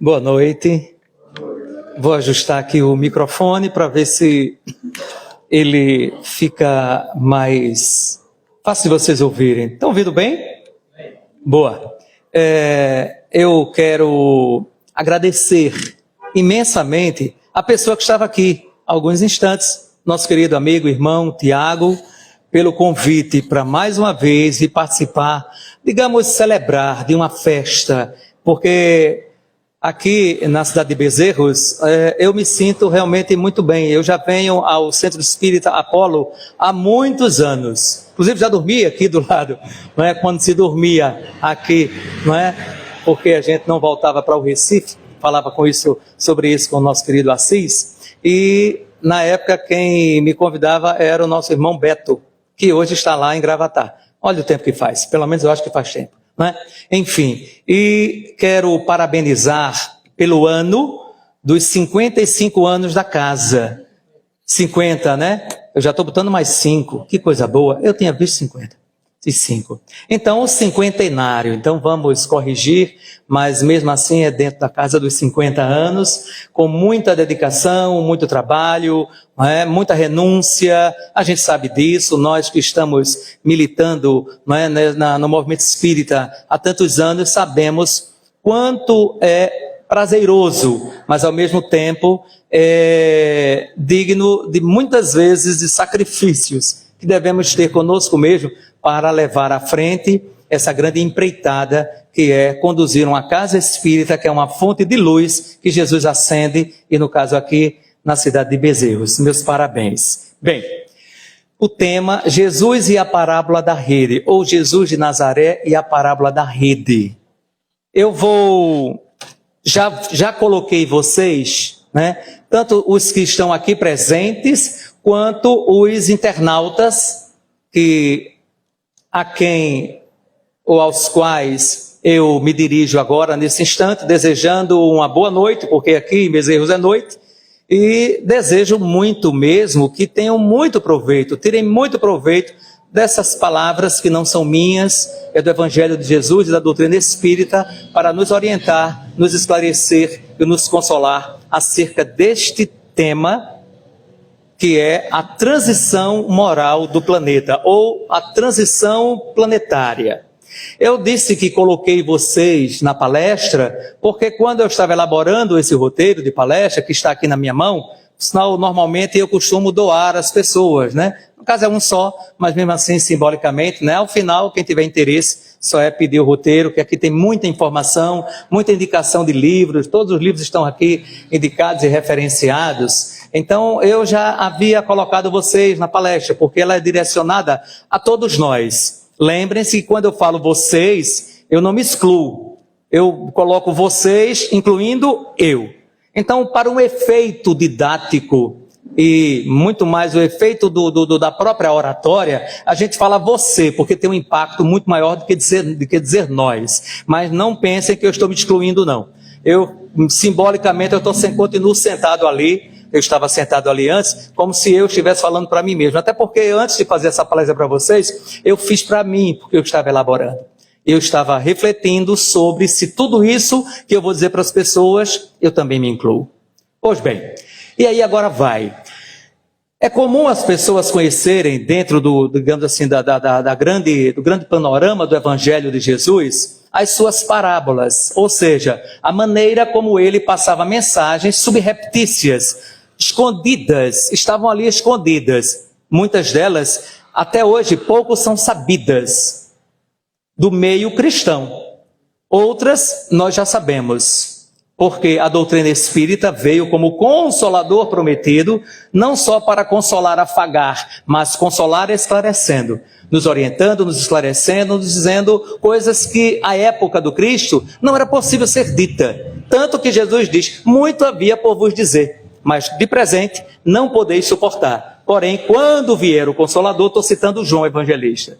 Boa noite. Vou ajustar aqui o microfone para ver se ele fica mais fácil de vocês ouvirem. Estão ouvindo bem? Boa. Eu quero agradecer imensamente a pessoa que estava aqui há alguns instantes, nosso querido amigo, irmão Tiago, pelo convite para mais uma vez ir participar, digamos, celebrar de uma festa, porque aqui na cidade de Bezerros, eu me sinto realmente muito bem. Eu já venho ao Centro Espírita Apolo há muitos anos. Inclusive já dormi aqui do lado, não é? Quando se dormia aqui, não é? Porque a gente não voltava para o Recife, falava sobre isso com o nosso querido Assis. E na época quem me convidava era o nosso irmão Beto, que hoje está lá em Gravatá. Olha o tempo que faz, pelo menos eu acho que faz tempo. Não é? Enfim, e quero parabenizar pelo ano dos 55 anos da casa. 50, né? Eu já estou botando mais 5, que coisa boa. Eu tinha visto 55. Então, o cinquentenário. Então, vamos corrigir, mas mesmo assim é dentro da casa dos 50 anos, com muita dedicação, muito trabalho, não é? Muita renúncia. A gente sabe disso, nós que estamos militando, não é, no movimento espírita há tantos anos, sabemos quanto é prazeroso, mas ao mesmo tempo é digno de muitas vezes de sacrifícios que devemos ter conosco mesmo para levar à frente essa grande empreitada que é conduzir uma casa espírita, que é uma fonte de luz que Jesus acende, e no caso aqui na cidade de Bezerros. Meus parabéns. Bem, o tema Jesus e a parábola da rede, ou Jesus de Nazaré e a parábola da rede. Eu vou... Já coloquei vocês, né, tanto os que estão aqui presentes, quanto os internautas a quem ou aos quais eu me dirijo agora nesse instante, desejando uma boa noite, porque aqui em Bezerros é noite, e desejo muito mesmo que tenham muito proveito, tirem muito proveito dessas palavras que não são minhas, é do Evangelho de Jesus e da doutrina espírita, para nos orientar, nos esclarecer e nos consolar acerca deste tema, que é a transição moral do planeta, ou a transição planetária. Eu disse que coloquei vocês na palestra, porque quando eu estava elaborando esse roteiro de palestra, que está aqui na minha mão, senão, normalmente eu costumo doar às pessoas, né? No caso é um só, mas mesmo assim simbolicamente, né? Ao final, quem tiver interesse, só é pedir o roteiro, que aqui tem muita informação, muita indicação de livros, todos os livros estão aqui indicados e referenciados. Então eu já havia colocado vocês na palestra, porque ela é direcionada a todos nós. Lembrem-se que quando eu falo vocês, eu não me excluo, eu coloco vocês, incluindo eu. Então, para um efeito didático e muito mais o efeito da própria oratória, a gente fala você, porque tem um impacto muito maior do que dizer nós. Mas não pensem que eu estou me excluindo, não. Simbolicamente, continuo sentado ali, eu estava sentado ali antes, como se eu estivesse falando para mim mesmo. Até porque antes de fazer essa palestra para vocês, eu fiz para mim, porque eu estava elaborando. Eu estava refletindo sobre se tudo isso que eu vou dizer para as pessoas, eu também me incluo. Pois bem, e aí agora vai. É comum as pessoas conhecerem dentro digamos assim, do grande panorama do Evangelho de Jesus, as suas parábolas, ou seja, a maneira como ele passava mensagens subreptícias, escondidas, estavam ali escondidas. Muitas delas, até hoje, pouco são sabidas do meio cristão. Outras nós já sabemos, porque a doutrina espírita veio como consolador prometido, não só para consolar, afagar, mas consolar esclarecendo, nos orientando, nos esclarecendo, nos dizendo coisas que à época do Cristo não era possível ser dita. Tanto que Jesus diz, muito havia por vos dizer, mas de presente não podeis suportar. Porém, quando vier o Consolador, estou citando João Evangelista,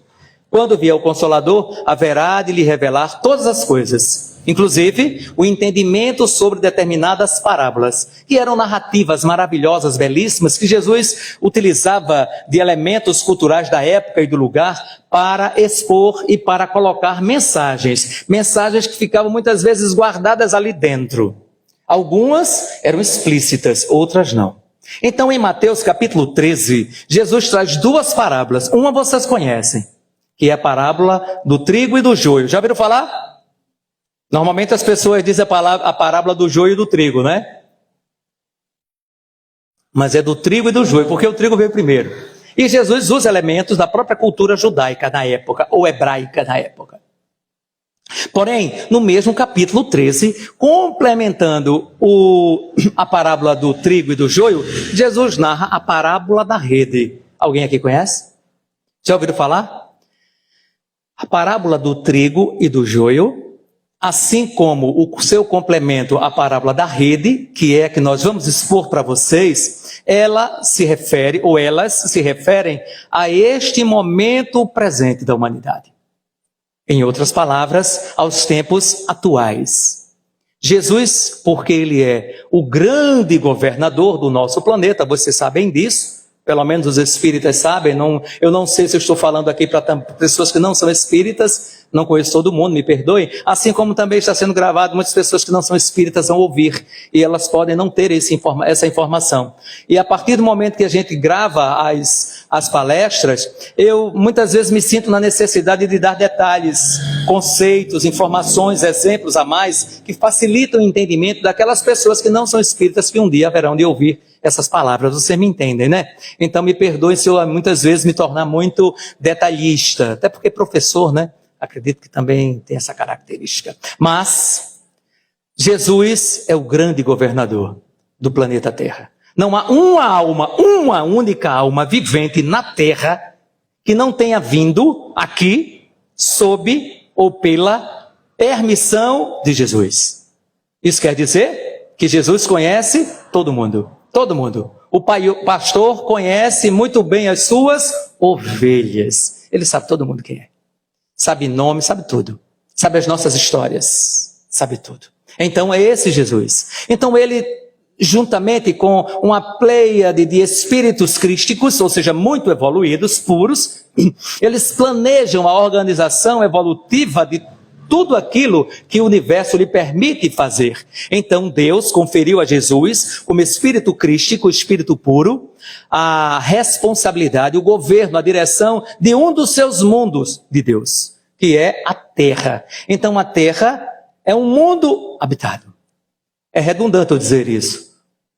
quando vier o Consolador, haverá de lhe revelar todas as coisas, inclusive o entendimento sobre determinadas parábolas, que eram narrativas maravilhosas, belíssimas, que Jesus utilizava de elementos culturais da época e do lugar para expor e para colocar mensagens que ficavam muitas vezes guardadas ali dentro. Algumas eram explícitas, outras não. Então, em Mateus capítulo 13, Jesus traz duas parábolas. Uma vocês conhecem, que é a parábola do trigo e do joio. Já ouviram falar? Normalmente as pessoas dizem a parábola do joio e do trigo, né? Mas é do trigo e do joio, porque o trigo veio primeiro. E Jesus usa elementos da própria cultura judaica na época, ou hebraica na época. Porém, no mesmo capítulo 13, complementando a parábola do trigo e do joio, Jesus narra a parábola da rede. Alguém aqui conhece? Já ouviram falar? A parábola do trigo e do joio, assim como o seu complemento, a parábola da rede, que é a que nós vamos expor para vocês, elas se referem a este momento presente da humanidade. Em outras palavras, aos tempos atuais. Jesus, porque ele é o grande governador do nosso planeta, vocês sabem disso, pelo menos os espíritas sabem, eu não sei se eu estou falando aqui para pessoas que não são espíritas, não conheço todo mundo, me perdoem, assim como também está sendo gravado, muitas pessoas que não são espíritas vão ouvir, e elas podem não ter essa informação. E a partir do momento que a gente grava as palestras, eu muitas vezes me sinto na necessidade de dar detalhes, conceitos, informações, exemplos a mais, que facilitam o entendimento daquelas pessoas que não são espíritas, que um dia haverão de ouvir essas palavras. Vocês me entendem, né? Então me perdoem se eu muitas vezes me tornar muito detalhista, até porque professor, né? Acredito que também tem essa característica. Mas Jesus é o grande governador do planeta Terra. Não há uma única alma vivente na Terra que não tenha vindo aqui sob ou pela permissão de Jesus. Isso quer dizer que Jesus conhece todo mundo. Todo mundo. O pastor conhece muito bem as suas ovelhas. Ele sabe todo mundo quem é. Sabe nome, sabe tudo. Sabe as nossas histórias. Sabe tudo. Então é esse Jesus. Então ele, juntamente com uma pleiade de espíritos crísticos, ou seja, muito evoluídos, puros, eles planejam a organização evolutiva de tudo aquilo que o universo lhe permite fazer. Então Deus conferiu a Jesus, como espírito crístico, espírito puro, a responsabilidade, o governo, a direção de um dos seus mundos de Deus, que é a Terra. Então a Terra é um mundo habitado. É redundante eu dizer isso.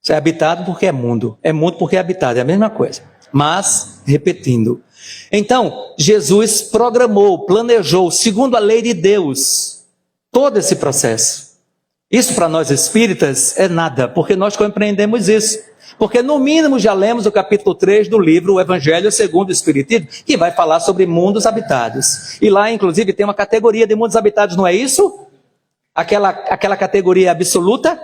É habitado porque é mundo porque é habitado, é a mesma coisa. Mas, repetindo, então, Jesus programou, planejou, segundo a lei de Deus, todo esse processo. Isso para nós espíritas é nada, porque nós compreendemos isso. Porque no mínimo já lemos o capítulo 3 do livro O Evangelho segundo o Espiritismo, que vai falar sobre mundos habitados. E lá, inclusive, tem uma categoria de mundos habitados, não é isso? Aquela categoria absoluta?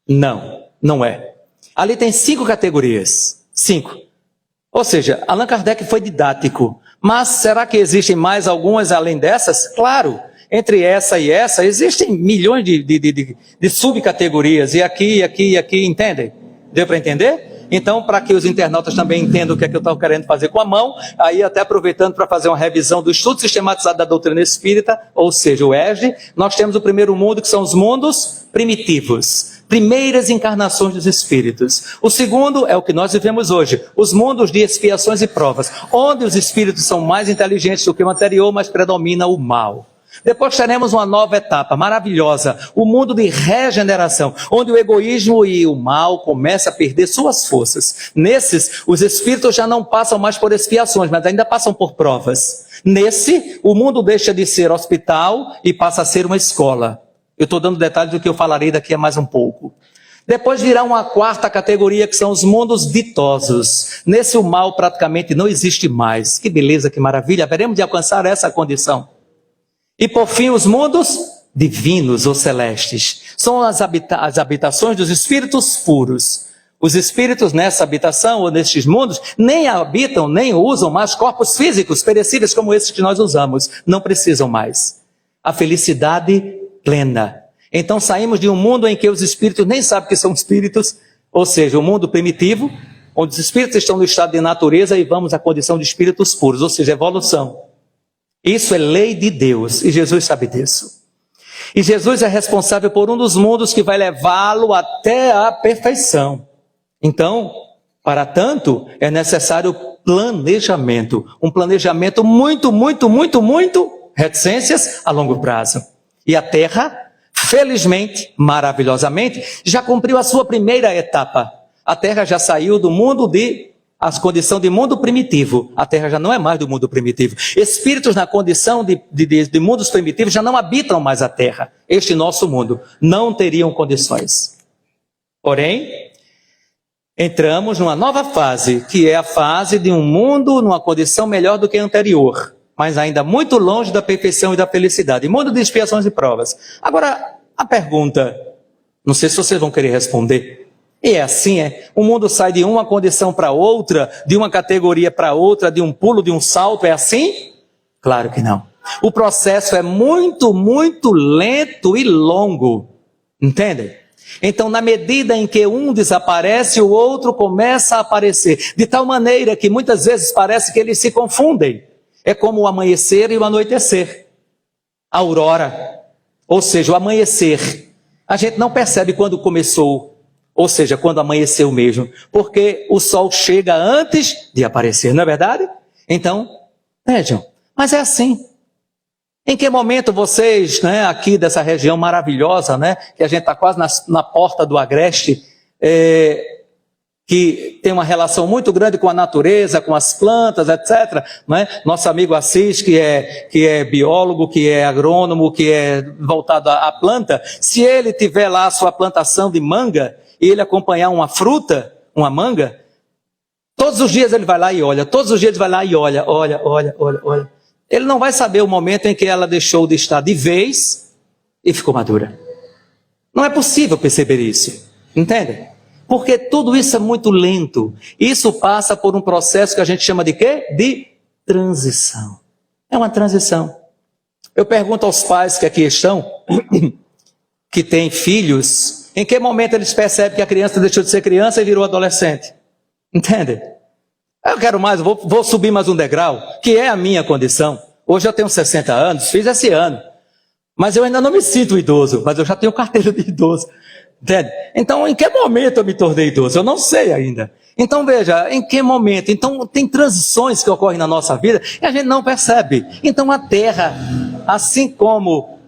Não, não é. Ali tem 5 categorias. 5. Ou seja, Allan Kardec foi didático, mas será que existem mais algumas além dessas? Claro, entre essa e essa existem milhões de subcategorias, e aqui, entendem? Deu para entender? Então, para que os internautas também entendam o que é que eu estou querendo fazer com a mão, aí até aproveitando para fazer uma revisão do estudo sistematizado da doutrina espírita, ou seja, o ESD, nós temos o primeiro mundo, que são os mundos primitivos. Primeiras encarnações dos espíritos. O segundo é o que nós vivemos hoje, os mundos de expiações e provas, onde os espíritos são mais inteligentes do que o anterior, mas predomina o mal. Depois teremos uma nova etapa maravilhosa, o mundo de regeneração, onde o egoísmo e o mal começam a perder suas forças. Nesses, os espíritos já não passam mais por expiações, mas ainda passam por provas. Nesse, o mundo deixa de ser hospital e passa a ser uma escola. Eu estou dando detalhes do que eu falarei daqui a mais um pouco. Depois virá uma quarta categoria, que são os mundos ditosos. Nesse o mal praticamente não existe mais. Que beleza, que maravilha, haveremos de alcançar essa condição. E por fim os mundos divinos ou celestes. São as habitações dos espíritos puros. Os espíritos nessa habitação ou nestes mundos nem habitam, nem usam mais corpos físicos perecíveis como esses que nós usamos. Não precisam mais. A felicidade plena. Então saímos de um mundo em que os espíritos nem sabem que são espíritos, ou seja, o mundo primitivo, onde os espíritos estão no estado de natureza, e vamos à condição de espíritos puros, ou seja, evolução. Isso é lei de Deus, e Jesus sabe disso. E Jesus é responsável por um dos mundos que vai levá-lo até a perfeição. Então, para tanto, é necessário planejamento. Um planejamento muito, reticências a longo prazo. E a Terra, felizmente, maravilhosamente, já cumpriu a sua primeira etapa. A Terra já saiu do mundo a condição de mundo primitivo. A Terra já não é mais do mundo primitivo. Espíritos na condição de mundos primitivos já não habitam mais a Terra. Este nosso mundo não teriam condições. Porém, entramos numa nova fase, que é a fase de um mundo numa condição melhor do que a anterior, mas ainda muito longe da perfeição e da felicidade. Mundo de expiações e provas. Agora, a pergunta, não sei se vocês vão querer responder. E é assim, o mundo sai de uma condição para outra, de uma categoria para outra, de um pulo, de um salto, é assim? Claro que não. O processo é muito lento e longo, entendem? Então, na medida em que um desaparece, o outro começa a aparecer, de tal maneira que muitas vezes parece que eles se confundem. É como o amanhecer e o anoitecer. A aurora, ou seja, o amanhecer. A gente não percebe quando começou, ou seja, quando amanheceu mesmo, porque o sol chega antes de aparecer, não é verdade? Então, vejam, mas é assim. Em que momento vocês, aqui dessa região maravilhosa, que a gente está quase na porta do Agreste, que tem uma relação muito grande com a natureza, com as plantas, etc. Nosso amigo Assis, que é biólogo, que é agrônomo, que é voltado à planta, se ele tiver lá a sua plantação de manga, e ele acompanhar uma fruta, uma manga, todos os dias ele vai lá e olha, todos os dias ele vai lá e olha. Ele não vai saber o momento em que ela deixou de estar de vez e ficou madura. Não é possível perceber isso, entende? Porque tudo isso é muito lento. Isso passa por um processo que a gente chama de quê? De transição. É uma transição. Eu pergunto aos pais que aqui estão, que têm filhos, em que momento eles percebem que a criança deixou de ser criança e virou adolescente? Entende? Eu quero mais, vou subir mais um degrau, que é a minha condição. Hoje eu tenho 60 anos, fiz esse ano. Mas eu ainda não me sinto idoso, mas eu já tenho carteira de idoso. Entende? Então, em que momento eu me tornei idoso? Eu não sei ainda. Então, veja, em que momento? Então, tem transições que ocorrem na nossa vida e a gente não percebe. Então, a Terra, assim como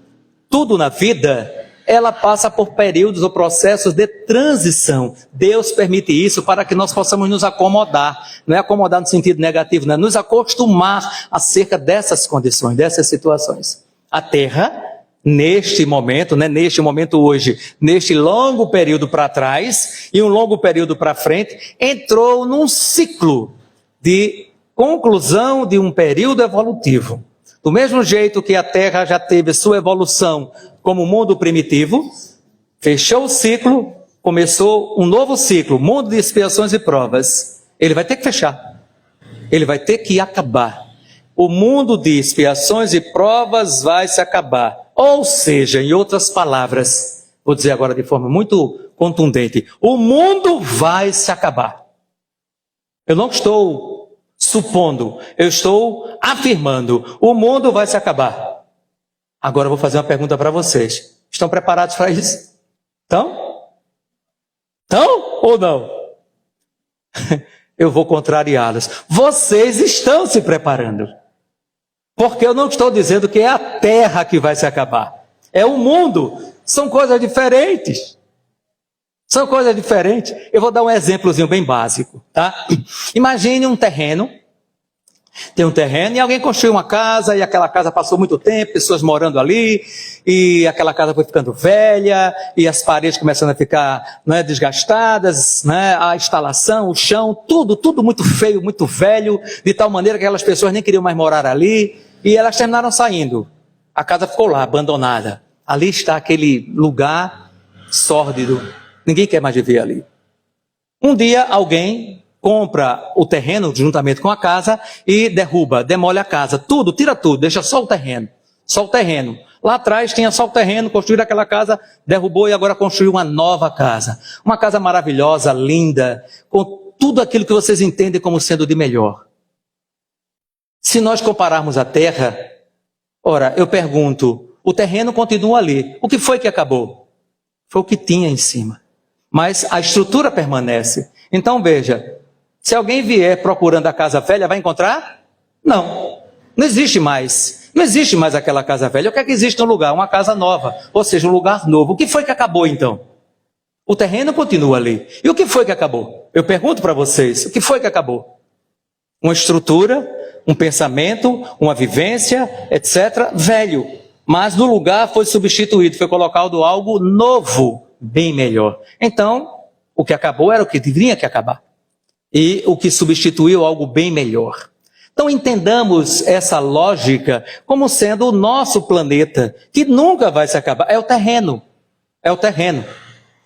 tudo na vida, ela passa por períodos ou processos de transição. Deus permite isso para que nós possamos nos acomodar. Não é acomodar no sentido negativo, não é nos acostumar acerca dessas condições, dessas situações. A Terra, neste momento hoje, neste longo período para trás e um longo período para frente, entrou num ciclo de conclusão de um período evolutivo. Do mesmo jeito que a Terra já teve sua evolução como mundo primitivo, fechou o ciclo, começou um novo ciclo, mundo de expiações e provas. Ele vai ter que fechar, ele vai ter que acabar. O mundo de expiações e provas vai se acabar. Ou seja, em outras palavras, vou dizer agora de forma muito contundente, o mundo vai se acabar. Eu não estou supondo, eu estou afirmando, o mundo vai se acabar. Agora eu vou fazer uma pergunta para vocês. Estão preparados para isso? Estão? Estão ou não? Eu vou contrariá-los. Vocês estão se preparando. Porque eu não estou dizendo que é a Terra que vai se acabar. É o mundo. São coisas diferentes. São coisas diferentes. Eu vou dar um exemplozinho bem básico, tá? Imagine um terreno. Tem um terreno e alguém construiu uma casa e aquela casa passou muito tempo, pessoas morando ali, e aquela casa foi ficando velha, e as paredes começando a ficar desgastadas, a instalação, o chão, tudo muito feio, muito velho, de tal maneira que aquelas pessoas nem queriam mais morar ali, e elas terminaram saindo. A casa ficou lá, abandonada. Ali está aquele lugar sórdido, ninguém quer mais viver ali. Um dia alguém compra o terreno juntamente com a casa e demole a casa, tira tudo, deixa só o terreno. Lá atrás tinha só o terreno, construíram aquela casa, derrubou e agora construiu uma nova casa. Uma casa maravilhosa, linda, com tudo aquilo que vocês entendem como sendo de melhor. Se nós compararmos a Terra, ora, eu pergunto, O terreno continua ali. O que foi que acabou? Foi o que tinha em cima. Mas a estrutura permanece. Então veja, se alguém vier procurando a casa velha, vai encontrar? Não. Não existe mais. Não existe mais aquela casa velha. O que é que existe no lugar? Uma casa nova. Ou seja, um lugar novo. O que foi que acabou então? O terreno continua ali. E o que foi que acabou? Eu pergunto para vocês, o que foi que acabou? Uma estrutura, um pensamento, uma vivência, etc. velho. Mas no lugar foi substituído, foi colocado algo novo, bem melhor. Então, o que acabou era o que deveria que acabar. E o que substituiu algo bem melhor. Então entendamos essa lógica como sendo o nosso planeta, que nunca vai se acabar. É o terreno. É o terreno.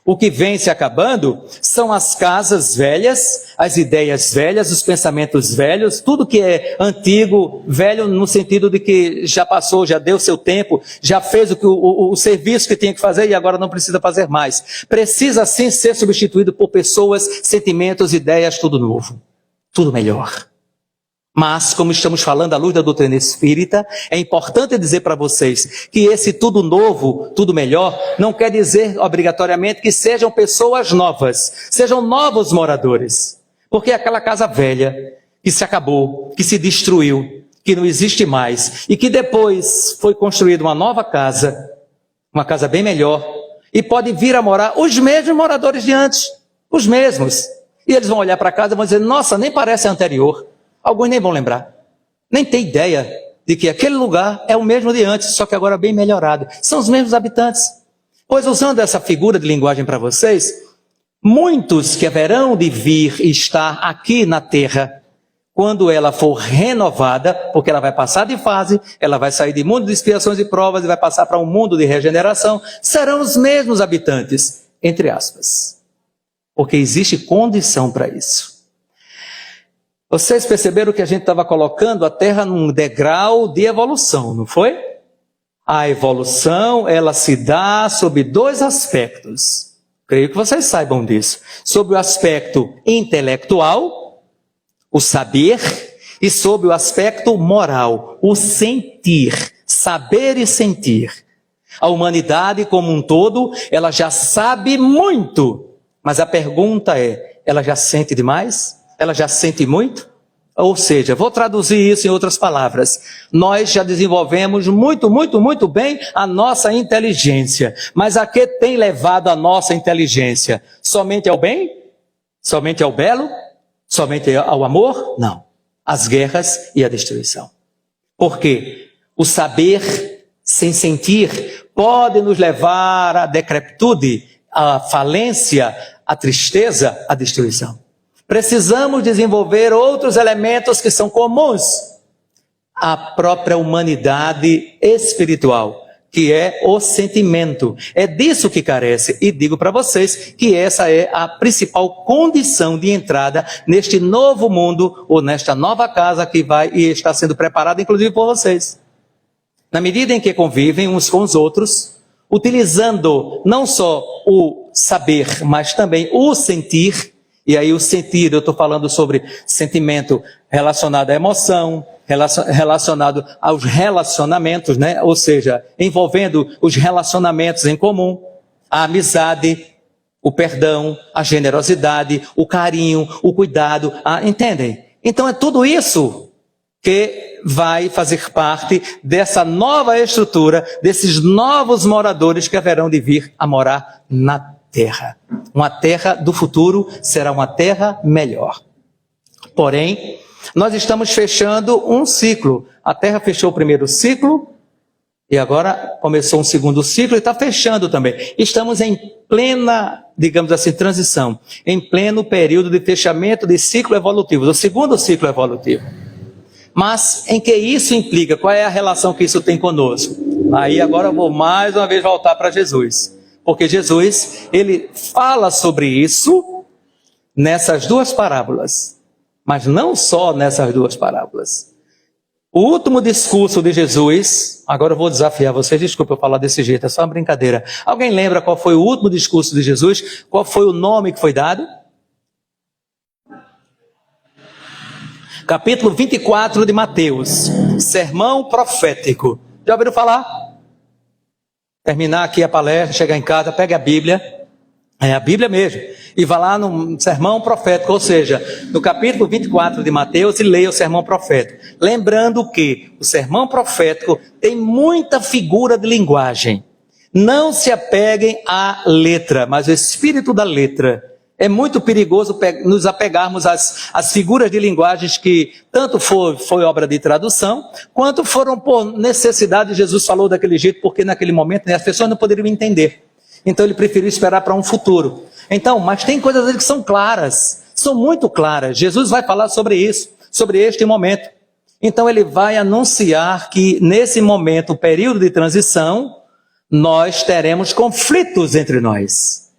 O que vem se acabando são as casas velhas, as ideias velhas, os pensamentos velhos, tudo que é antigo, velho no sentido de que já passou, já deu seu tempo, já fez o serviço que tinha que fazer e agora não precisa fazer mais. Precisa sim ser substituído por pessoas, sentimentos, ideias, tudo novo, tudo melhor. Mas, como estamos falando à luz da doutrina espírita, é importante dizer para vocês que esse tudo novo, tudo melhor, não quer dizer obrigatoriamente que sejam pessoas novas, sejam novos moradores. Porque aquela casa velha, que se acabou, que se destruiu, que não existe mais, e que depois foi construída uma nova casa, uma casa bem melhor, e pode vir a morar os mesmos moradores de antes, os mesmos. E eles vão olhar para casa e vão dizer, nossa, nem parece a anterior. Alguns nem vão lembrar, nem tem ideia de que aquele lugar é o mesmo de antes, só que agora bem melhorado. São os mesmos habitantes. Pois usando essa figura de linguagem para vocês, muitos que haverão de vir e estar aqui na Terra, quando ela for renovada, porque ela vai passar de fase, ela vai sair de mundo de expiações e provas e vai passar para um mundo de regeneração, serão os mesmos habitantes, entre aspas. Porque existe condição para isso. Vocês perceberam que a gente estava colocando a Terra num degrau de evolução, não foi? A evolução, ela se dá sob dois aspectos. Creio que vocês saibam disso. Sob o aspecto intelectual, o saber, e sob o aspecto moral, o sentir, saber e sentir. A humanidade como um todo, ela já sabe muito, mas a pergunta é, ela já sente demais? Ela já sente muito? Ou seja, vou traduzir isso em outras palavras. Nós já desenvolvemos muito bem a nossa inteligência. Mas a que tem levado a nossa inteligência? Somente ao bem? Somente ao belo? Somente ao amor? Não. As guerras e a destruição. Porque o saber sem sentir pode nos levar à decrepitude, à falência, à tristeza, à destruição. Precisamos desenvolver outros elementos que são comuns à própria humanidade espiritual, que é o sentimento. É disso que carece. E digo para vocês que essa é a principal condição de entrada neste novo mundo ou nesta nova casa que vai e está sendo preparada, inclusive por vocês. Na medida em que convivem uns com os outros, utilizando não só o saber, mas também o sentir. E aí o sentir, eu estou falando sobre sentimento relacionado à emoção, relacionado aos relacionamentos, né? Ou seja, envolvendo os relacionamentos em comum, a amizade, o perdão, a generosidade, o carinho, o cuidado, entendem? Então é tudo isso que vai fazer parte dessa nova estrutura, desses novos moradores que haverão de vir a morar na Terra. Uma terra do futuro será uma terra melhor. Porém, nós estamos fechando um ciclo. A Terra fechou o primeiro ciclo e agora começou um segundo ciclo e está fechando também. Estamos em plena, digamos assim, transição, em pleno período de fechamento de ciclo evolutivo, do segundo ciclo evolutivo. Mas em que isso implica? Qual é a relação que isso tem conosco? Aí agora eu vou mais uma vez voltar para Jesus. Porque Jesus, ele fala sobre isso nessas duas parábolas. Mas não só nessas duas parábolas. O último discurso de Jesus, agora eu vou desafiar vocês, desculpa eu falar desse jeito, é só uma brincadeira. Alguém lembra qual foi o último discurso de Jesus? Qual foi o nome que foi dado? Capítulo 24 de Mateus, sermão profético. Já ouviram falar? terminar aqui a palestra, chegar em casa, pegue a Bíblia, a Bíblia mesmo, e vá lá no sermão profético, ou seja, no capítulo 24 de Mateus, e leia o sermão profético. Lembrando que o sermão profético tem muita figura de linguagem. Não se apeguem à letra, mas o espírito da letra. É muito perigoso nos apegarmos às figuras de linguagens que tanto foi obra de tradução, quanto foram por necessidade. Jesus falou daquele jeito, porque naquele momento as pessoas não poderiam entender. Então ele preferiu esperar para um futuro. Então, mas tem coisas ali que são claras, são muito claras. Jesus vai falar sobre isso, sobre este momento. Então ele vai anunciar que nesse momento, o período de transição, nós teremos conflitos entre nós.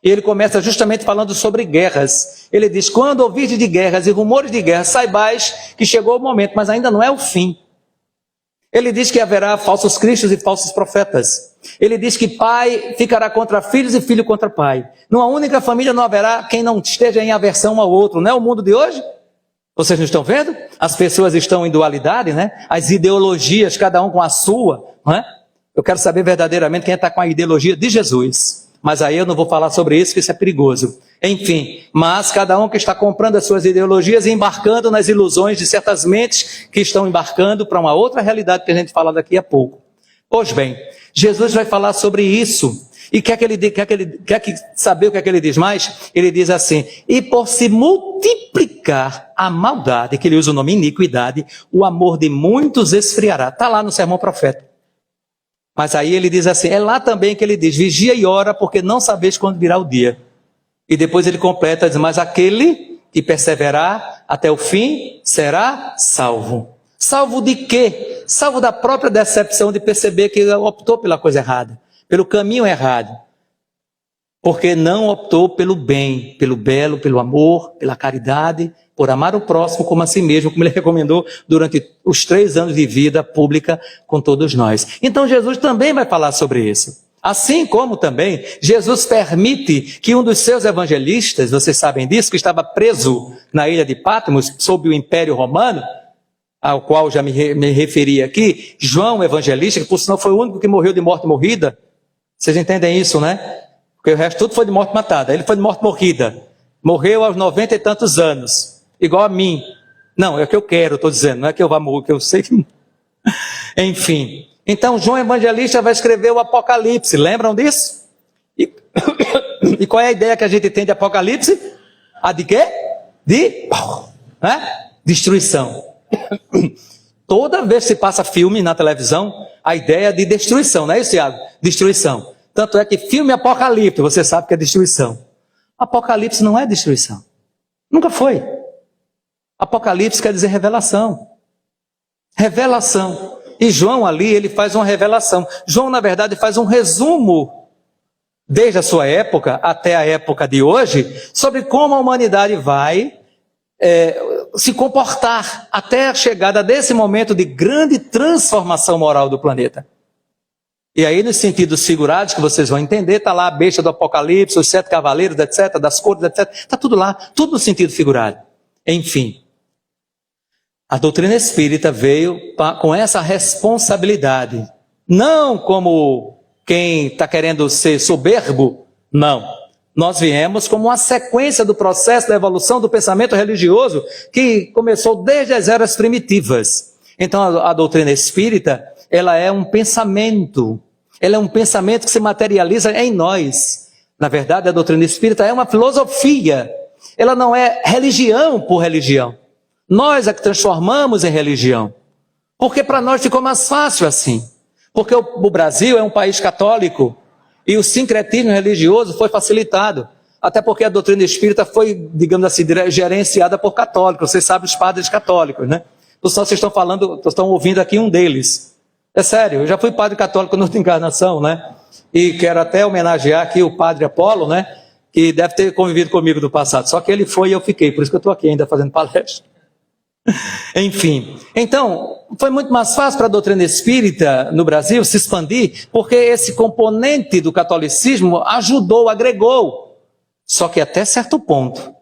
E ele começa justamente falando sobre guerras. Ele diz: quando ouvirdes de guerras e rumores de guerra, saibais que chegou o momento, mas ainda não é o fim. Ele diz que haverá falsos cristos e falsos profetas. Ele diz que pai ficará contra filhos e filho contra pai. Numa única família não haverá quem não esteja em aversão ao outro. Não é o mundo de hoje? Vocês não estão vendo? As pessoas estão em dualidade, né? As ideologias, cada um com a sua, não é? Eu quero saber verdadeiramente quem está com a ideologia de Jesus. Mas aí eu não vou falar sobre isso, que isso é perigoso. Enfim, mas cada um que está comprando as suas ideologias e embarcando nas ilusões de certas mentes que estão embarcando para uma outra realidade que a gente fala daqui a pouco. Pois bem, Jesus vai falar sobre isso. E quer saber o que é que ele diz mais? Ele diz assim: e por se multiplicar a maldade, que ele usa o nome iniquidade, o amor de muitos esfriará. Está lá no sermão profético. Mas aí ele diz assim, é lá também que ele diz: vigia e ora, porque não sabeis quando virá o dia. E depois ele completa, diz: mas aquele que perseverar até o fim será salvo. Salvo de quê? Salvo da própria decepção de perceber que optou pela coisa errada, pelo caminho errado. Porque não optou pelo bem, pelo belo, pelo amor, pela caridade, por amar o próximo como a si mesmo, como ele recomendou durante os 3 anos de vida pública com todos nós. Então Jesus também vai falar sobre isso. Assim como também Jesus permite que um dos seus evangelistas, vocês sabem disso, que estava preso na ilha de Patmos, sob o Império Romano, ao qual já me referi aqui, João Evangelista, que por sinal foi o único que morreu de morte morrida. Vocês entendem isso, né? Porque o resto tudo foi de morte matada. Ele foi de morte morrida. Morreu aos 90 e tantos anos. Igual a mim. Não, é o que eu quero, estou dizendo. Não é que eu vá morrer, que eu sei que... Enfim. Então, João Evangelista vai escrever o Apocalipse. Lembram disso? E qual é a ideia que a gente tem de Apocalipse? A de quê? De destruição. Toda vez que se passa filme na televisão, a ideia é de destruição, não é isso, Thiago? Destruição. Tanto é que filme Apocalipse, você sabe que é destruição. Apocalipse não é destruição. Nunca foi. Apocalipse quer dizer revelação. Revelação. E João ali, ele faz uma revelação. João, na verdade, faz um resumo, desde a sua época até a época de hoje, sobre como a humanidade vai se comportar até a chegada desse momento de grande transformação moral do planeta. E aí, nos sentidos figurados, que vocês vão entender, está lá a besta do Apocalipse, os 7 cavaleiros, etc., das cores, etc. Está tudo lá, tudo no sentido figurado. Enfim, a doutrina espírita veio com essa responsabilidade. Não como quem está querendo ser soberbo, não. Nós viemos como uma sequência do processo da evolução do pensamento religioso que começou desde as eras primitivas. Então, a doutrina espírita, ela é um pensamento. Ela é um pensamento que se materializa em nós. Na verdade, a doutrina espírita é uma filosofia. Ela não é religião por religião. Nós é que transformamos em religião. Porque para nós ficou mais fácil assim. Porque o Brasil é um país católico e o sincretismo religioso foi facilitado. Até porque a doutrina espírita foi, digamos assim, gerenciada por católicos. Vocês sabem, os padres católicos, né? Então, vocês estão ouvindo aqui um deles. É sério, eu já fui padre católico na outra encarnação, né? E quero até homenagear aqui o padre Apolo, né? Que deve ter convivido comigo no passado. Só que ele foi e eu fiquei, por isso que eu estou aqui ainda fazendo palestra. Enfim, então, foi muito mais fácil para a doutrina espírita no Brasil se expandir, porque esse componente do catolicismo ajudou, agregou. Só que até certo ponto.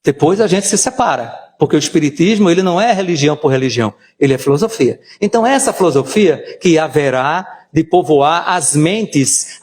Depois a gente se separa. Porque o espiritismo, ele não é religião por religião, ele é filosofia. Então essa filosofia que haverá de povoar as mentes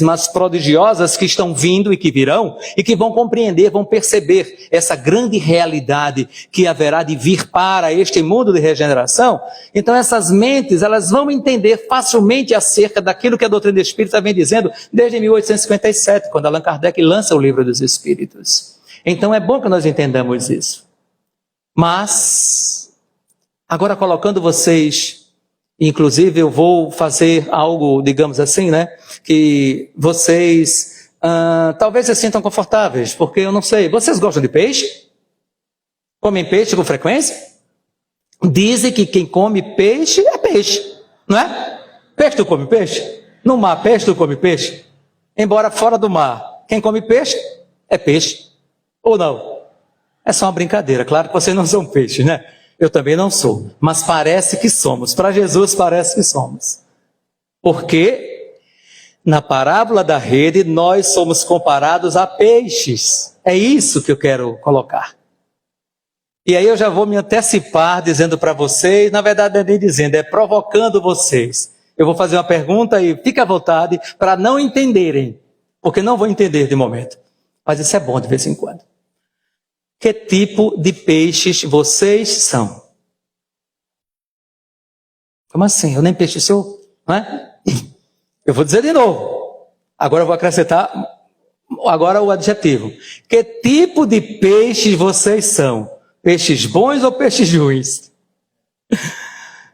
mais prodigiosas que estão vindo e que virão, e que vão compreender, vão perceber essa grande realidade que haverá de vir para este mundo de regeneração. Então essas mentes, elas vão entender facilmente acerca daquilo que a doutrina espírita vem dizendo desde 1857, quando Allan Kardec lança o Livro dos Espíritos. Então é bom que nós entendamos isso. Mas, agora colocando vocês, inclusive eu vou fazer algo, digamos assim, né, que vocês talvez se sintam confortáveis, porque eu não sei, vocês gostam de peixe? Comem peixe com frequência? Dizem que quem come peixe é peixe, não é? Peixe tu come peixe? No mar, peixe tu come peixe? Embora fora do mar, quem come peixe é peixe, ou não? É só uma brincadeira, claro que vocês não são peixe, né? Eu também não sou, mas parece que somos. Para Jesus parece que somos. Porque na parábola da rede nós somos comparados a peixes. É isso que eu quero colocar. E aí eu já vou me antecipar dizendo para vocês, na verdade não é nem dizendo, é provocando vocês. Eu vou fazer uma pergunta e fique à vontade para não entenderem, porque não vou entender de momento. Mas isso é bom de vez em quando. Que tipo de peixes vocês são? Como assim? Eu nem peixe sou? Não é? Eu vou dizer de novo. Agora eu vou acrescentar agora o adjetivo. Que tipo de peixes vocês são? Peixes bons ou peixes ruins?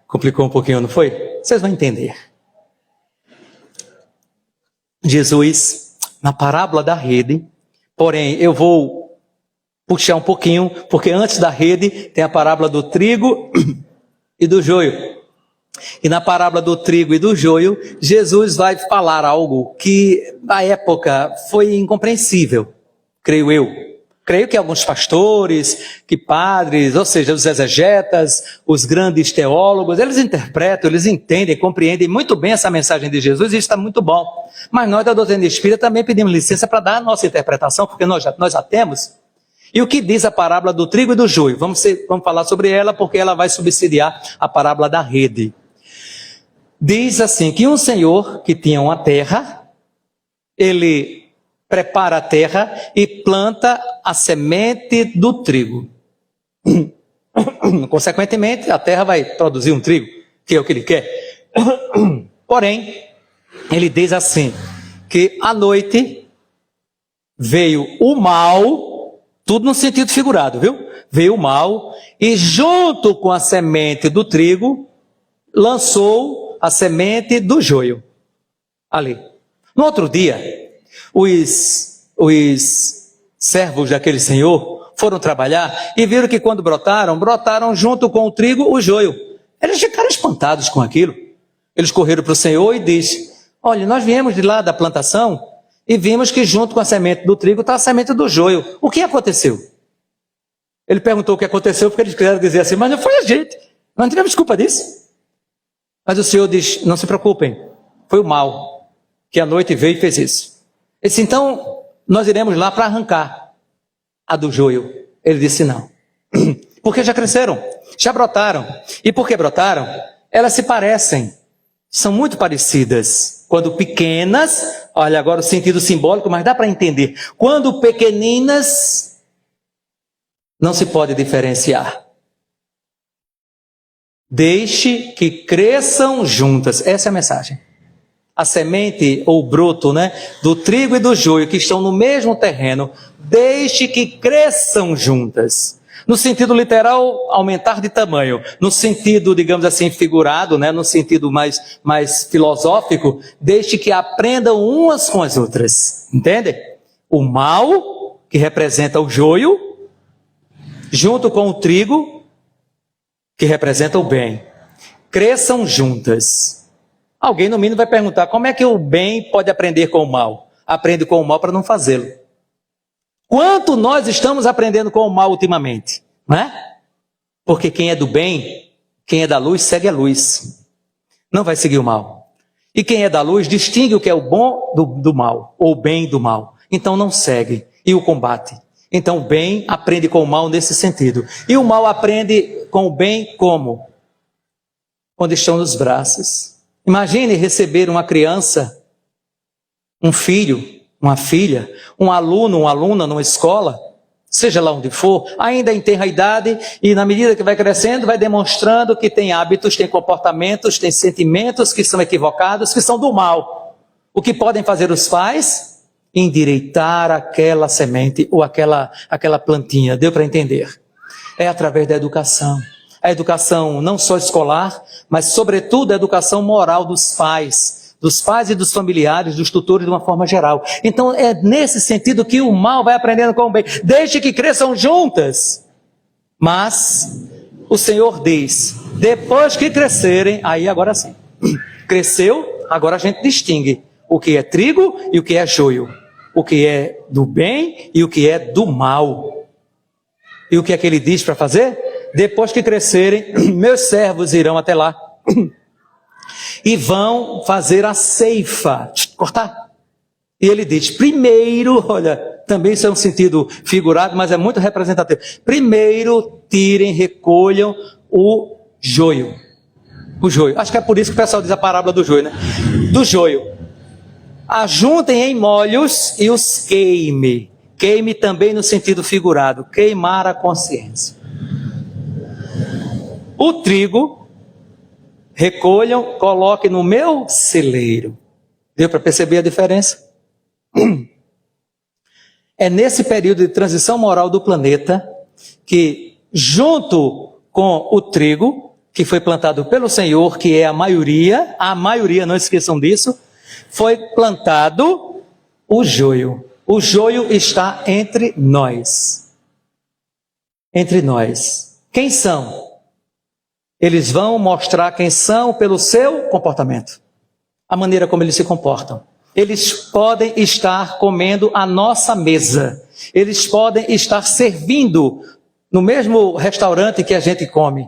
Complicou um pouquinho, não foi? Vocês vão entender. Jesus, na parábola da rede, porém eu vou puxar um pouquinho, porque antes da rede tem a parábola do trigo e do joio. E na parábola do trigo e do joio, Jesus vai falar algo que na época foi incompreensível, creio eu. Creio que alguns pastores, que padres, ou seja, os exegetas, os grandes teólogos, eles interpretam, eles entendem, compreendem muito bem essa mensagem de Jesus e isso está muito bom. Mas nós da doutrina espírita também pedimos licença para dar a nossa interpretação, porque nós já temos. E o que diz a parábola do trigo e do joio? Vamos falar sobre ela, porque ela vai subsidiar a parábola da rede. Diz assim, que um senhor que tinha uma terra, ele prepara a terra e planta a semente do trigo. Consequentemente, a terra vai produzir um trigo, que é o que ele quer. Porém, ele diz assim, que à noite veio o mal, tudo no sentido figurado, viu? Veio o mal e junto com a semente do trigo, lançou a semente do joio. Ali. No outro dia, os servos daquele senhor foram trabalhar e viram que quando brotaram junto com o trigo o joio. Eles ficaram espantados com aquilo. Eles correram para o senhor e disseram, olha, nós viemos de lá da plantação e vimos que junto com a semente do trigo está a semente do joio. O que aconteceu? Ele perguntou o que aconteceu porque eles quiseram dizer assim, mas não foi a gente, nós não tivemos culpa disso. Mas o senhor diz, não se preocupem, foi o mal que à noite veio e fez isso. Ele disse, então nós iremos lá para arrancar a do joio. Ele disse não, porque já cresceram, já brotaram. E porque brotaram, elas se parecem, são muito parecidas. Quando pequenas, olha agora o sentido simbólico, mas dá para entender. Quando pequeninas, não se pode diferenciar. Deixe que cresçam juntas. Essa é a mensagem. A semente ou broto, né, do trigo e do joio que estão no mesmo terreno, deixe que cresçam juntas. No sentido literal, aumentar de tamanho. No sentido, digamos assim, figurado, né, no sentido mais filosófico, deixe que aprendam umas com as outras. Entende? O mal, que representa o joio, junto com o trigo, que representa o bem. Cresçam juntas. Alguém no mínimo vai perguntar, como é que o bem pode aprender com o mal? Aprende com o mal para não fazê-lo. Quanto nós estamos aprendendo com o mal ultimamente, não é? Porque quem é do bem, quem é da luz, segue a luz. Não vai seguir o mal. E quem é da luz, distingue o que é o bom do mal, ou o bem do mal. Então não segue e o combate. Então o bem aprende com o mal nesse sentido. E o mal aprende com o bem como? Quando estão nos braços. Imagine receber uma criança, um filho, uma filha, um aluno, uma aluna numa escola, seja lá onde for, ainda em tenra idade, e na medida que vai crescendo, vai demonstrando que tem hábitos, tem comportamentos, tem sentimentos que são equivocados, que são do mal. O que podem fazer os pais? Endireitar aquela semente ou aquela plantinha. Deu para entender? É através da educação. A educação não só escolar, mas sobretudo a educação moral dos pais e dos familiares, dos tutores de uma forma geral. Então é nesse sentido que o mal vai aprendendo com o bem, desde que cresçam juntas. Mas o Senhor diz, depois que crescerem, aí agora sim, cresceu, agora a gente distingue o que é trigo e o que é joio, o que é do bem e o que é do mal. E o que é que ele diz para fazer? Depois que crescerem, meus servos irão até lá e vão fazer a ceifa, cortar. E ele diz, primeiro, olha, também isso é um sentido figurado, mas é muito representativo. Primeiro, recolham o joio. O joio. Acho que é por isso que o pessoal diz a parábola do joio, né? Do joio. Ajuntem em molhos e os queime. Queime também no sentido figurado, queimar a consciência. O trigo, recolham, coloquem no meu celeiro. Deu para perceber a diferença? É nesse período de transição moral do planeta que, junto com o trigo, que foi plantado pelo Senhor, que é a maioria, não esqueçam disso, foi plantado o joio. O joio está entre nós. Entre nós. Quem são? Eles vão mostrar quem são pelo seu comportamento. A maneira como eles se comportam. Eles podem estar comendo a nossa mesa. Eles podem estar servindo no mesmo restaurante que a gente come.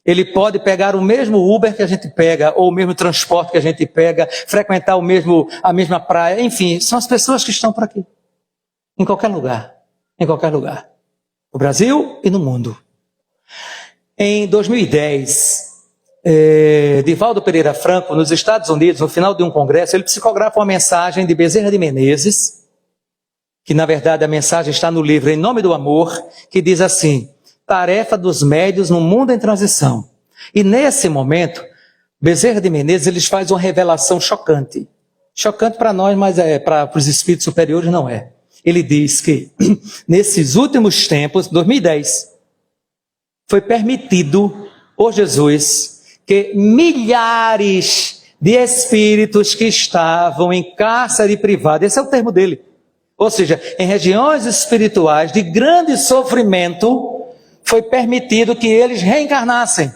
Ele pode pegar o mesmo Uber que a gente pega, ou o mesmo transporte que a gente pega, frequentar a mesma praia, enfim, são as pessoas que estão por aqui. Em qualquer lugar. Em qualquer lugar. No Brasil e no mundo. Em 2010, Divaldo Pereira Franco, nos Estados Unidos, no final de um congresso, ele psicografa uma mensagem de Bezerra de Menezes, que na verdade a mensagem está no livro Em Nome do Amor, que diz assim, tarefa dos médios no mundo em transição. E nesse momento, Bezerra de Menezes ele faz uma revelação chocante. Chocante para nós, mas para os espíritos superiores não é. Ele diz que nesses últimos tempos, 2010, foi permitido por Jesus que milhares de espíritos que estavam em cárcere privado, esse é o termo dele, ou seja, em regiões espirituais de grande sofrimento, foi permitido que eles reencarnassem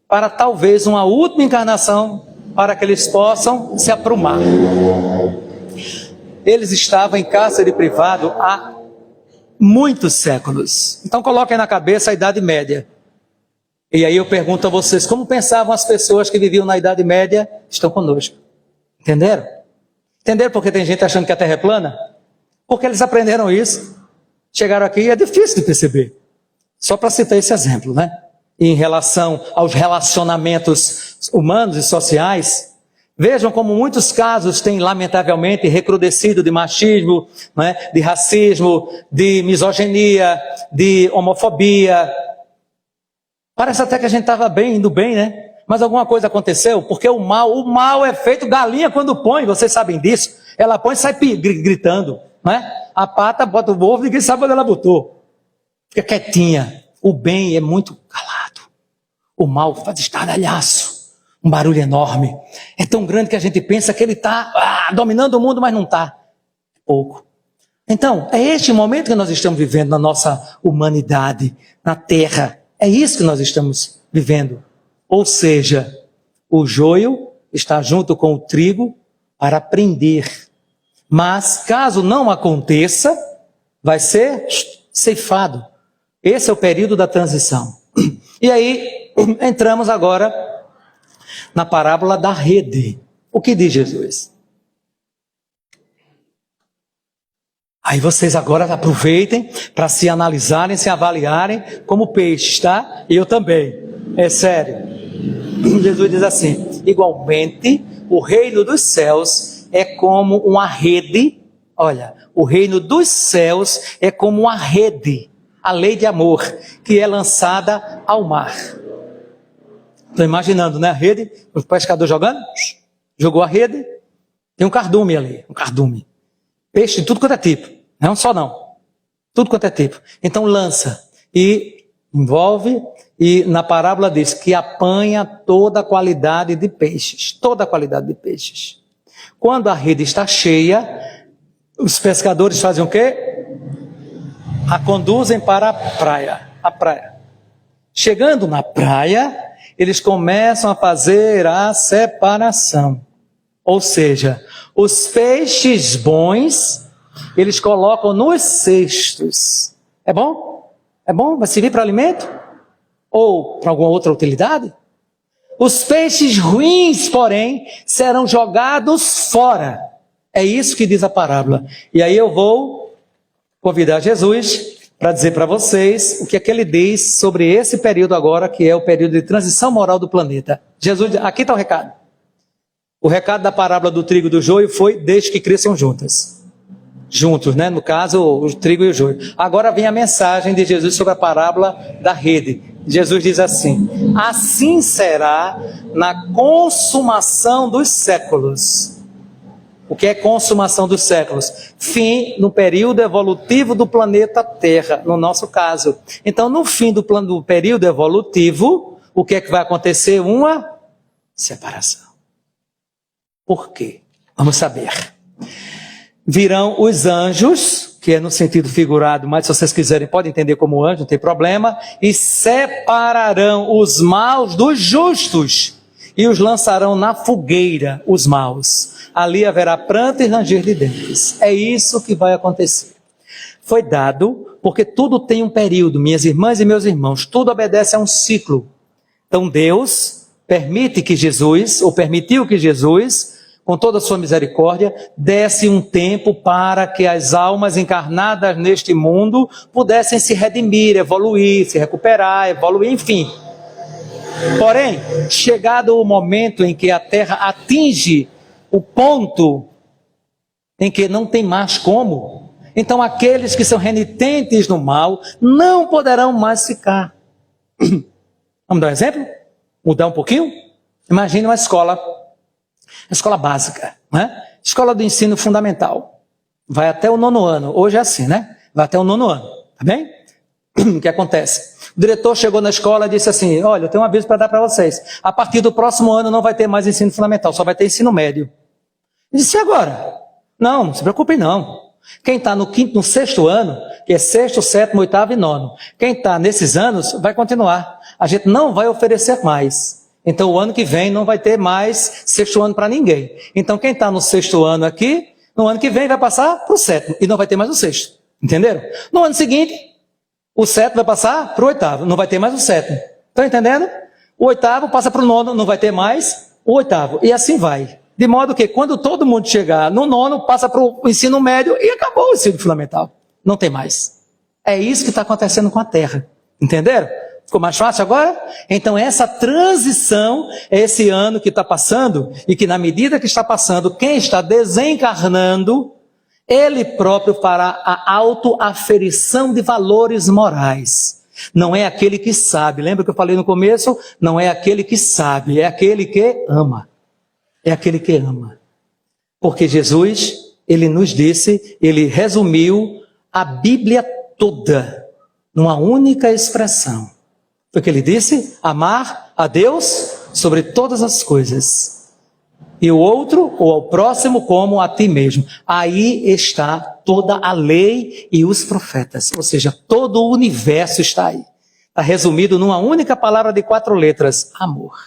para talvez uma última encarnação, para que eles possam se aprumar. Eles estavam em cárcere privado há muitos séculos. Então coloquem na cabeça a Idade Média. E aí eu pergunto a vocês, como pensavam as pessoas que viviam na Idade Média? Estão conosco. Entenderam? Entenderam porque tem gente achando que a Terra é plana? Porque eles aprenderam isso. Chegaram aqui e é difícil de perceber. Só para citar esse exemplo, né? Em relação aos relacionamentos humanos e sociais, vejam como muitos casos têm, lamentavelmente, recrudescido de machismo, né? De racismo, de misoginia, de homofobia. Parece até que a gente estava bem, indo bem, né? Mas alguma coisa aconteceu, porque o mal é feito galinha quando põe, vocês sabem disso. Ela põe e sai gritando, né? A pata bota o ovo e ninguém sabe onde ela botou. Fica quietinha. O bem é muito calado. O mal faz estardalhaço. Um barulho enorme. É tão grande que a gente pensa que ele está dominando o mundo, mas não está. Pouco. Então, é este momento que nós estamos vivendo na nossa humanidade, na Terra. É isso que nós estamos vivendo. Ou seja, o joio está junto com o trigo para aprender. Mas, caso não aconteça, vai ser ceifado. Esse é o período da transição. E aí, entramos agora na parábola da rede. O que diz Jesus? Aí vocês agora aproveitem para se analisarem, se avaliarem como peixes, tá? E eu também. É sério. Jesus diz assim, Igualmente, o reino dos céus é como uma rede. Olha, o reino dos céus é como uma rede, a lei de amor, que é lançada ao mar. Estou imaginando, né? A rede, o pescador jogando, jogou a rede, tem um cardume ali, um cardume. Peixe de tudo quanto é tipo, não só não, tudo quanto é tipo. Então lança e envolve, e na parábola diz que apanha toda a qualidade de peixes, toda a qualidade de peixes. Quando a rede está cheia, os pescadores fazem o quê? A conduzem para a praia. Chegando na praia, eles começam a fazer a separação. Ou seja, os peixes bons, eles colocam nos cestos. É bom? É bom? Vai servir para alimento? Ou para alguma outra utilidade? Os peixes ruins, porém, serão jogados fora. É isso que diz a parábola. E aí eu vou convidar Jesus para dizer para vocês o que é que ele diz sobre esse período agora, que é o período de transição moral do planeta. Jesus, aqui está o recado. O recado da parábola do trigo e do joio foi: deixe que cresçam juntas. Juntos, né? No caso, o trigo e o joio. Agora vem a mensagem de Jesus sobre a parábola da rede. Jesus diz assim: assim será na consumação dos séculos. O que é consumação dos séculos? Fim no período evolutivo do planeta Terra, no nosso caso. Então, no fim do período evolutivo, o que é que vai acontecer? Uma separação. Por quê? Vamos saber. Virão os anjos, que é no sentido figurado, mas se vocês quiserem podem entender como anjo, não tem problema, e separarão os maus dos justos e os lançarão na fogueira, os maus. Ali haverá pranto e ranger de dentes. É isso que vai acontecer. Foi dado, porque tudo tem um período, minhas irmãs e meus irmãos, tudo obedece a um ciclo. Então Deus permitiu que Jesus, com toda a sua misericórdia, desse um tempo para que as almas encarnadas neste mundo pudessem se redimir, evoluir, se recuperar, enfim. Porém, chegado o momento em que a Terra atinge o ponto em que não tem mais como, então aqueles que são renitentes no mal não poderão mais ficar. Vamos dar um exemplo? Mudar um pouquinho? Imagine uma escola básica, né? Escola do ensino fundamental. Vai até o 9º ano. Hoje é assim, né? Vai até o 9º ano, tá bem? O que acontece? O diretor chegou na escola e disse assim: olha, eu tenho um aviso para dar para vocês. A partir do próximo ano não vai ter mais ensino fundamental, só vai ter ensino médio. Eu disse: e agora? Não se preocupem não. Quem está no 6º ano, que é 6º, 7º, 8º e 9º, quem está nesses anos vai continuar. A gente não vai oferecer mais. Então o ano que vem não vai ter mais 6º ano para ninguém. Então quem está no 6º ano aqui, no ano que vem vai passar para o 7º e não vai ter mais o 6º. Entenderam? No ano seguinte, o 7º vai passar para o 8º, não vai ter mais o 7º. Estão entendendo? O 8º passa para o 9º, não vai ter mais o 8º. E assim vai. De modo que quando todo mundo chegar no 9º, passa para o ensino médio e acabou o ensino fundamental. Não tem mais. É isso que está acontecendo com a Terra. Entenderam? Ficou mais fácil agora? Então essa transição é esse ano que está passando, e que na medida que está passando, quem está desencarnando, ele próprio fará a autoaferição de valores morais. Não é aquele que sabe. Lembra que eu falei no começo? Não é aquele que sabe, é aquele que ama. É aquele que ama. Porque Jesus, ele nos disse, ele resumiu a Bíblia toda numa única expressão. Foi o que ele disse: amar a Deus sobre todas as coisas, e o outro, ou ao próximo, como a ti mesmo. Aí está toda a lei e os profetas, ou seja, todo o universo está aí. Está resumido numa única palavra de 4 letras: amor.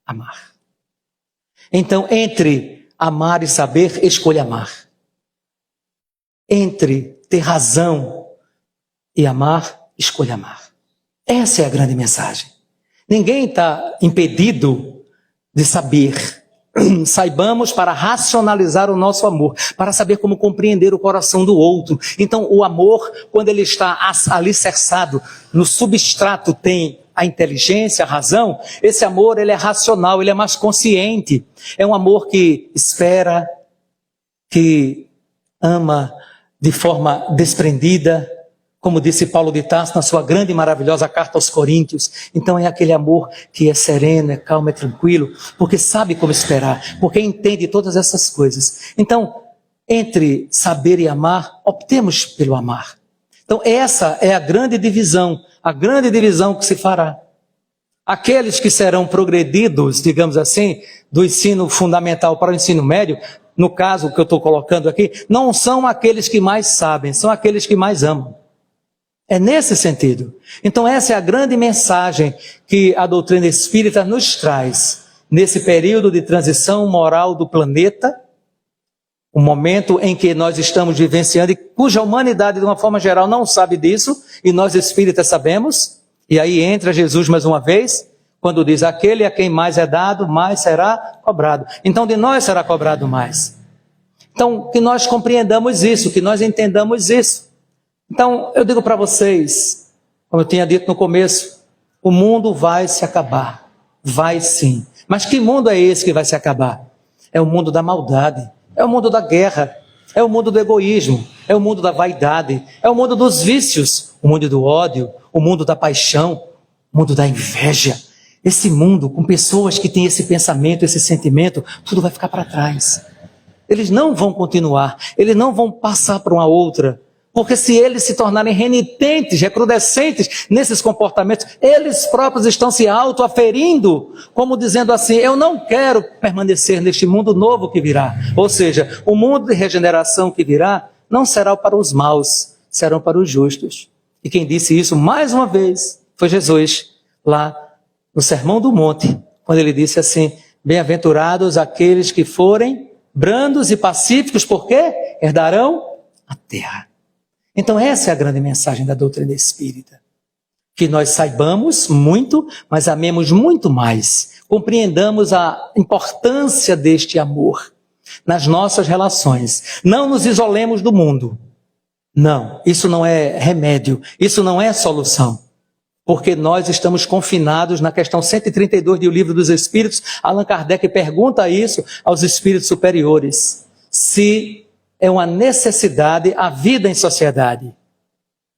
Amar. Então, entre amar e saber, escolha amar. Entre ter razão e amar, escolha amar. Essa é a grande mensagem. Ninguém está impedido de saber. saibamos para racionalizar o nosso amor, para saber como compreender o coração do outro. Então, o amor, quando ele está alicerçado no substrato, tem a inteligência, a razão. Esse amor, ele é racional, ele é mais consciente. É um amor que espera, que ama de forma desprendida, como disse Paulo de Tarso na sua grande e maravilhosa carta aos Coríntios. Então é aquele amor que é sereno, é calmo, é tranquilo, porque sabe como esperar, porque entende todas essas coisas. Então, entre saber e amar, optemos pelo amar. Então essa é a grande divisão que se fará. Aqueles que serão progredidos, digamos assim, do ensino fundamental para o ensino médio, no caso que eu estou colocando aqui, não são aqueles que mais sabem, são aqueles que mais amam. É nesse sentido. Então essa é a grande mensagem que a doutrina espírita nos traz, nesse período de transição moral do planeta, um momento em que nós estamos vivenciando e cuja humanidade, de uma forma geral, não sabe disso, e nós espíritas sabemos. E aí entra Jesus mais uma vez, quando diz: aquele a quem mais é dado, mais será cobrado. Então de nós será cobrado mais. Então que nós compreendamos isso, que nós entendamos isso. Então, eu digo para vocês, como eu tinha dito no começo, o mundo vai se acabar. Vai sim. Mas que mundo é esse que vai se acabar? É o mundo da maldade, é o mundo da guerra, é o mundo do egoísmo, é o mundo da vaidade, é o mundo dos vícios, o mundo do ódio, o mundo da paixão, o mundo da inveja. Esse mundo, com pessoas que têm esse pensamento, esse sentimento, tudo vai ficar para trás. Eles não vão continuar, eles não vão passar para uma outra. Porque se eles se tornarem renitentes, recrudescentes nesses comportamentos, eles próprios estão se autoaferindo, como dizendo assim: eu não quero permanecer neste mundo novo que virá. Ou seja, o mundo de regeneração que virá não será para os maus, serão para os justos. E quem disse isso, mais uma vez, foi Jesus, lá no Sermão do Monte, quando ele disse assim: bem-aventurados aqueles que forem brandos e pacíficos, porque herdarão a terra. Então essa é a grande mensagem da doutrina espírita. Que nós saibamos muito, mas amemos muito mais. Compreendamos a importância deste amor nas nossas relações. Não nos isolemos do mundo. Não, isso não é remédio, isso não é solução. Porque nós estamos confinados na questão 132 do Livro dos Espíritos. Allan Kardec pergunta isso aos espíritos superiores. Se é uma necessidade a vida em sociedade.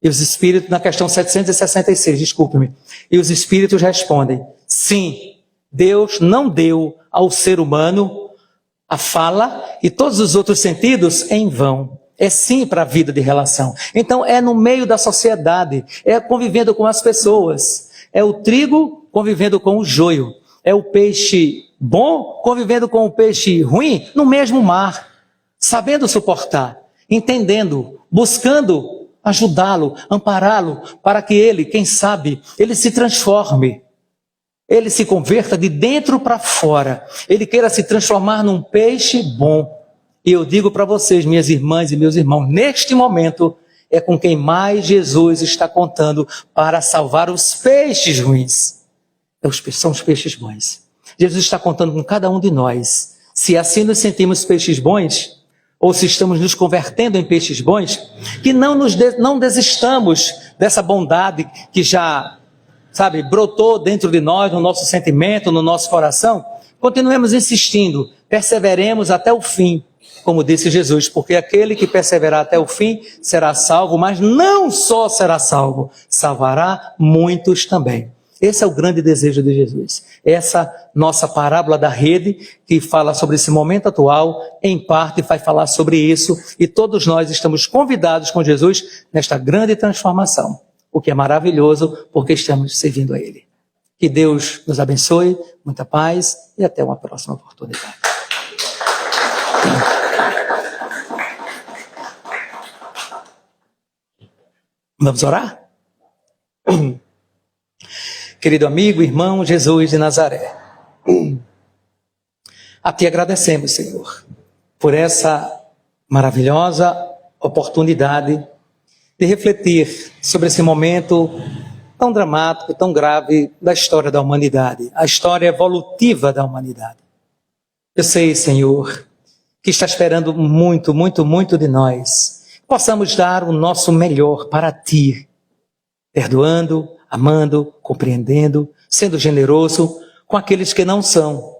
E os espíritos, na questão 766, desculpe-me, e os espíritos respondem: sim, Deus não deu ao ser humano a fala e todos os outros sentidos em vão. É sim para a vida de relação. Então é no meio da sociedade, é convivendo com as pessoas. É o trigo convivendo com o joio. É o peixe bom convivendo com o peixe ruim no mesmo mar. Sabendo suportar, entendendo, buscando ajudá-lo, ampará-lo, para que ele, quem sabe, ele se transforme, ele se converta de dentro para fora, ele queira se transformar num peixe bom. E eu digo para vocês, minhas irmãs e meus irmãos, neste momento é com quem mais Jesus está contando para salvar os peixes ruins. São os peixes bons. Jesus está contando com cada um de nós. Se assim nos sentimos peixes bons, ou se estamos nos convertendo em peixes bons, que não desistamos dessa bondade que já, brotou dentro de nós, no nosso sentimento, no nosso coração. Continuemos insistindo, perseveremos até o fim, como disse Jesus, porque aquele que perseverar até o fim será salvo, mas não só será salvo, salvará muitos também. Esse é o grande desejo de Jesus. Essa nossa parábola da rede, que fala sobre esse momento atual, em parte vai falar sobre isso, e todos nós estamos convidados com Jesus nesta grande transformação, o que é maravilhoso, porque estamos servindo a Ele. Que Deus nos abençoe, muita paz, e até uma próxima oportunidade. Vamos orar? Querido amigo, irmão Jesus de Nazaré, a Ti agradecemos, Senhor, por essa maravilhosa oportunidade de refletir sobre esse momento tão dramático, tão grave da história da humanidade, a história evolutiva da humanidade. Eu sei, Senhor, que está esperando muito, muito, muito de nós. Possamos dar o nosso melhor para Ti, perdoando, amando, compreendendo, sendo generoso com aqueles que não são.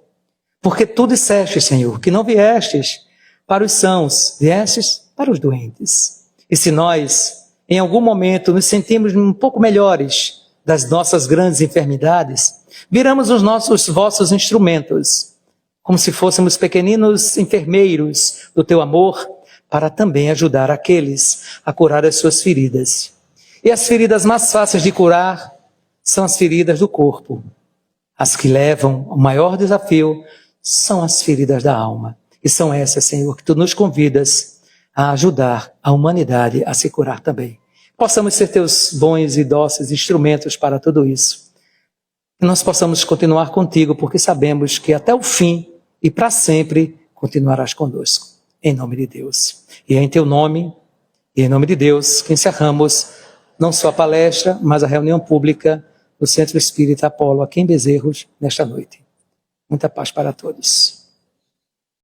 Porque Tu disseste, Senhor, que não viestes para os sãos, viestes para os doentes. E se nós, em algum momento, nos sentimos um pouco melhores das nossas grandes enfermidades, viramos os vossos instrumentos, como se fôssemos pequeninos enfermeiros do Teu amor, para também ajudar aqueles a curar as suas feridas. E as feridas mais fáceis de curar são as feridas do corpo. As que levam o maior desafio são as feridas da alma. E são essas, Senhor, que Tu nos convidas a ajudar a humanidade a se curar também. Possamos ser Teus bons e dóceis instrumentos para tudo isso. Que nós possamos continuar contigo, porque sabemos que até o fim e para sempre continuarás conosco. Em nome de Deus. E é em Teu nome, e em nome de Deus, que encerramos não só a palestra, mas a reunião pública do Centro Espírita Apolo, aqui em Bezerros, nesta noite. Muita paz para todos.